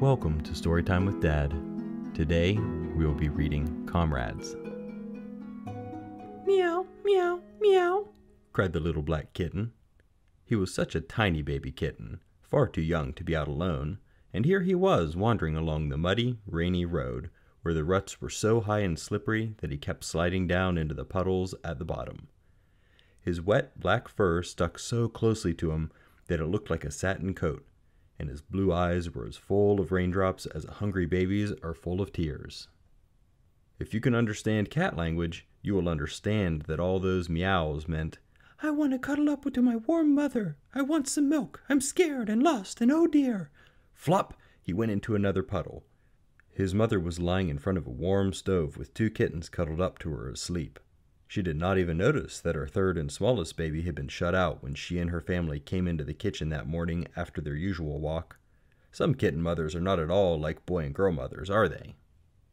Welcome to Storytime with Dad. Today, we will be reading Comrades. Meow, meow, meow, cried the little black kitten. He was such a tiny baby kitten, far too young to be out alone, and here he was wandering along the muddy, rainy road, where the ruts were so high and slippery that he kept sliding down into the puddles at the bottom. His wet black fur stuck so closely to him that it looked like a satin coat, and his blue eyes were as full of raindrops as a hungry baby's are full of tears. If you can understand cat language, you will understand that all those meows meant, "I want to cuddle up to my warm mother. I want some milk. I'm scared and lost, and oh dear." Flop! He went into another puddle. His mother was lying in front of a warm stove with two kittens cuddled up to her asleep. She did not even notice that her third and smallest baby had been shut out when she and her family came into the kitchen that morning after their usual walk. Some kitten mothers are not at all like boy and girl mothers, are they?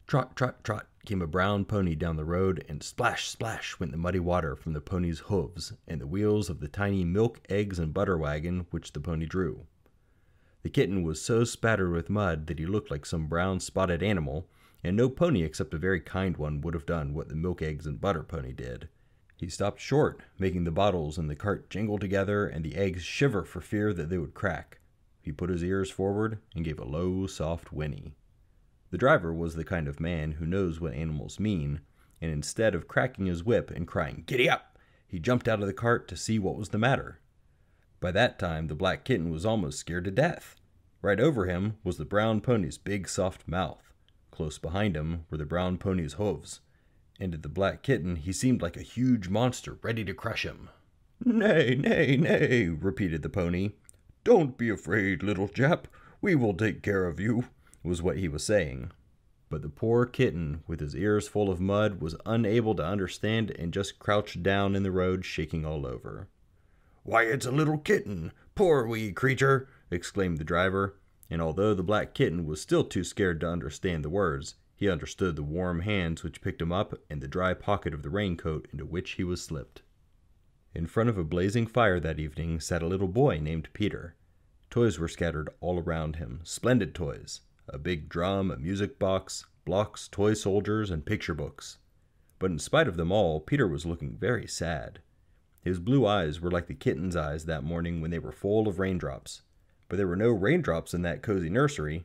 Trot, trot, trot came a brown pony down the road, and splash, splash went the muddy water from the pony's hooves and the wheels of the tiny milk, eggs, and butter wagon which the pony drew. The kitten was so spattered with mud that he looked like some brown spotted animal, and no pony except a very kind one would have done what the milk, eggs, and butter pony did. He stopped short, making the bottles in the cart jingle together and the eggs shiver for fear that they would crack. He put his ears forward and gave a low, soft whinny. The driver was the kind of man who knows what animals mean, and instead of cracking his whip and crying, "Giddy up!" he jumped out of the cart to see what was the matter. By that time, the black kitten was almost scared to death. Right over him was the brown pony's big, soft mouth. Close behind him were the brown pony's hooves, and to the black kitten he seemed like a huge monster ready to crush him. "Nay, nay, nay," repeated the pony. "Don't be afraid, little Jap. We will take care of you," was what he was saying. But the poor kitten, with his ears full of mud, was unable to understand and just crouched down in the road, shaking all over. "Why, it's a little kitten! Poor wee creature!" exclaimed the driver. And although the black kitten was still too scared to understand the words, he understood the warm hands which picked him up and the dry pocket of the raincoat into which he was slipped. In front of a blazing fire that evening sat a little boy named Peter. Toys were scattered all around him, splendid toys, a big drum, a music box, blocks, toy soldiers, and picture books. But in spite of them all, Peter was looking very sad. His blue eyes were like the kitten's eyes that morning when they were full of raindrops. But there were no raindrops in that cozy nursery.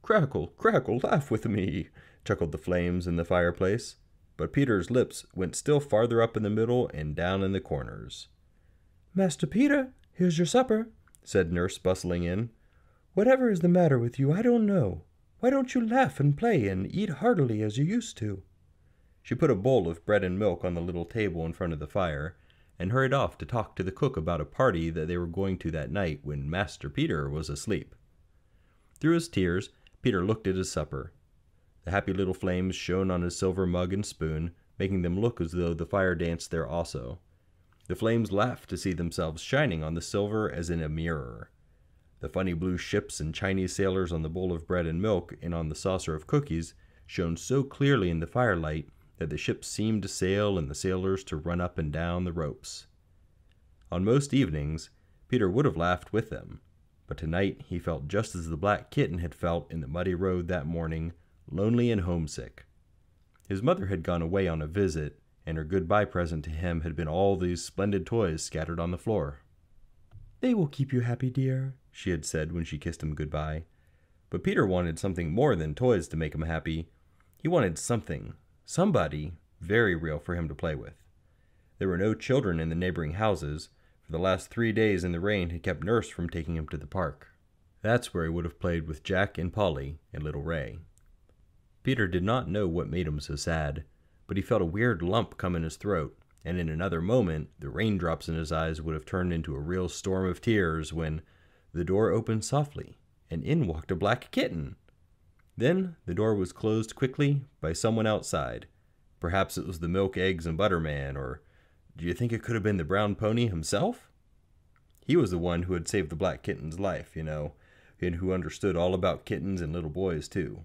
"Crackle, crackle, laugh with me," chuckled the flames in the fireplace. But Peter's lips went still farther up in the middle and down in the corners. "Master Peter, here's your supper," said Nurse, bustling in. "Whatever is the matter with you, I don't know. Why don't you laugh and play and eat heartily as you used to?" She put a bowl of bread and milk on the little table in front of the fire, and hurried off to talk to the cook about a party that they were going to that night when Master Peter was asleep. Through his tears, Peter looked at his supper. The happy little flames shone on his silver mug and spoon, making them look as though the fire danced there also. The flames laughed to see themselves shining on the silver as in a mirror. The funny blue ships and Chinese sailors on the bowl of bread and milk and on the saucer of cookies shone so clearly in the firelight that the ships seemed to sail and the sailors to run up and down the ropes. On most evenings, Peter would have laughed with them, but tonight he felt just as the black kitten had felt in the muddy road that morning, lonely and homesick. His mother had gone away on a visit, and her goodbye present to him had been all these splendid toys scattered on the floor. "They will keep you happy, dear," she had said when she kissed him goodbye. But Peter wanted something more than toys to make him happy. He wanted somebody very real for him to play with. There were no children in the neighboring houses, for the last 3 days in the rain had kept Nurse from taking him to the park. That's where he would have played with Jack and Polly and little Ray. Peter did not know what made him so sad, but he felt a weird lump come in his throat, and in another moment the raindrops in his eyes would have turned into a real storm of tears when the door opened softly, and in walked a black kitten. Then the door was closed quickly by someone outside. Perhaps it was the milk, eggs, and butter man, or do you think it could have been the brown pony himself? He was the one who had saved the black kitten's life, and who understood all about kittens and little boys, too.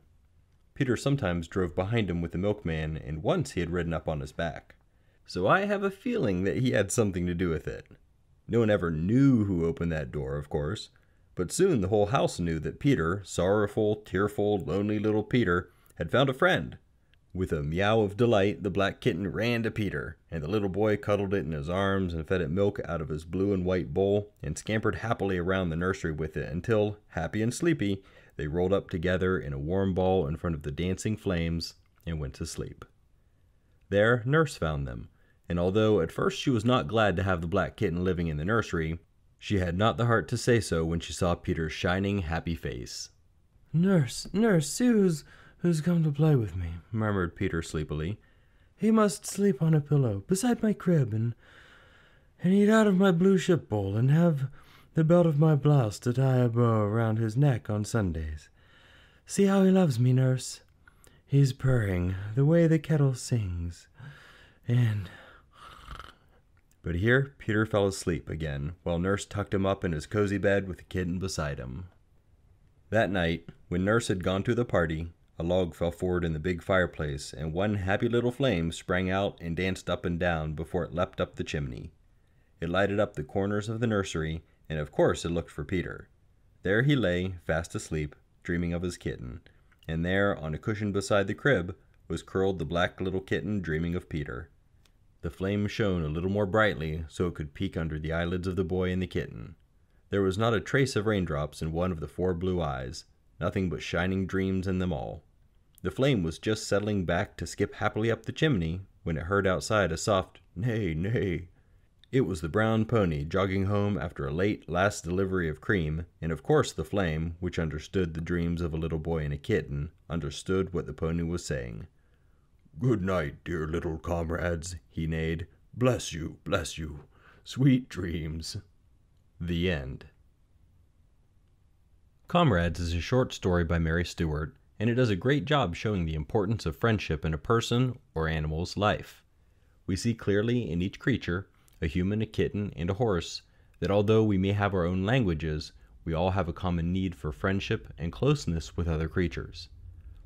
Peter sometimes drove behind him with the milkman, and once he had ridden up on his back. So I have a feeling that he had something to do with it. No one ever knew who opened that door, of course, But soon the whole house knew that Peter, sorrowful, tearful, lonely little Peter, had found a friend. With a meow of delight, the black kitten ran to Peter, and the little boy cuddled it in his arms and fed it milk out of his blue and white bowl and scampered happily around the nursery with it until, happy and sleepy, they rolled up together in a warm ball in front of the dancing flames and went to sleep. There, Nurse found them, and although at first she was not glad to have the black kitten living in the nursery, she had not the heart to say so when she saw Peter's shining, happy face. Nurse, see who's come to play with me," murmured Peter sleepily. "He must sleep on a pillow beside my crib and eat out of my blue ship bowl and have the belt of my blouse to tie a bow around his neck on Sundays. See how he loves me, Nurse. He's purring the way the kettle sings, and—" But here Peter fell asleep again while Nurse tucked him up in his cozy bed with the kitten beside him. That night, when Nurse had gone to the party, a log fell forward in the big fireplace, and one happy little flame sprang out and danced up and down before it leapt up the chimney. It lighted up the corners of the nursery, and of course it looked for Peter. There he lay, fast asleep, dreaming of his kitten, and there, on a cushion beside the crib, was curled the black little kitten dreaming of Peter. The flame shone a little more brightly so it could peek under the eyelids of the boy and the kitten. There was not a trace of raindrops in one of the 4 blue eyes, nothing but shining dreams in them all. The flame was just settling back to skip happily up the chimney when it heard outside a soft neigh, neigh. It was the brown pony jogging home after a late last delivery of cream, and of course the flame, which understood the dreams of a little boy and a kitten, understood what the pony was saying. "Good night, dear little comrades," he neighed. Bless you, sweet dreams." The end. Comrades is a short story by Mary Stewart, and it does a great job showing the importance of friendship in a person or animal's life. We see clearly in each creature, a human, a kitten, and a horse, that although we may have our own languages, we all have a common need for friendship and closeness with other creatures.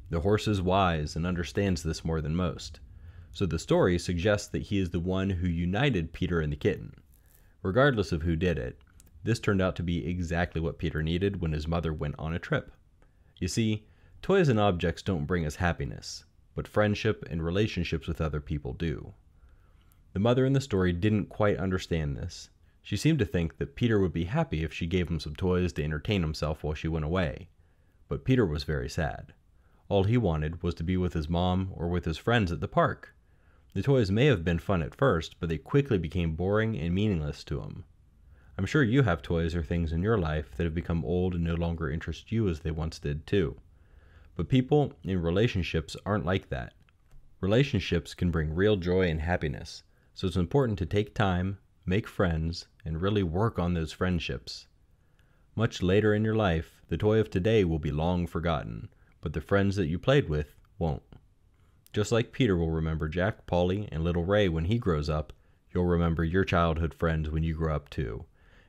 The horse is wise and understands this more than most, so the story suggests that he is the one who united Peter and the kitten. Regardless of who did it, this turned out to be exactly what Peter needed when his mother went on a trip. You see, toys and objects don't bring us happiness, but friendship and relationships with other people do. The mother in the story didn't quite understand this. She seemed to think that Peter would be happy if she gave him some toys to entertain himself while she went away. But Peter was very sad. All he wanted was to be with his mom or with his friends at the park. The toys may have been fun at first, but they quickly became boring and meaningless to him. I'm sure you have toys or things in your life that have become old and no longer interest you as they once did too. But people in relationships aren't like that. Relationships can bring real joy and happiness, so it's important to take time, make friends, and really work on those friendships. Much later in your life, the toy of today will be long forgotten, but the friends that you played with won't. Just like Peter will remember Jack, Polly, and little Ray when he grows up, you'll remember your childhood friends when you grow up too.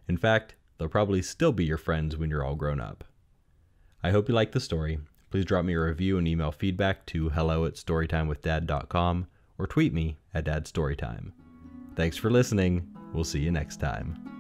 In fact, they'll probably still be your friends when you're all grown up. I hope you liked the story. Please drop me a review and email feedback to hello@storytimewithdad.com or tweet me at dadstorytime. Thanks for listening. We'll see you next time.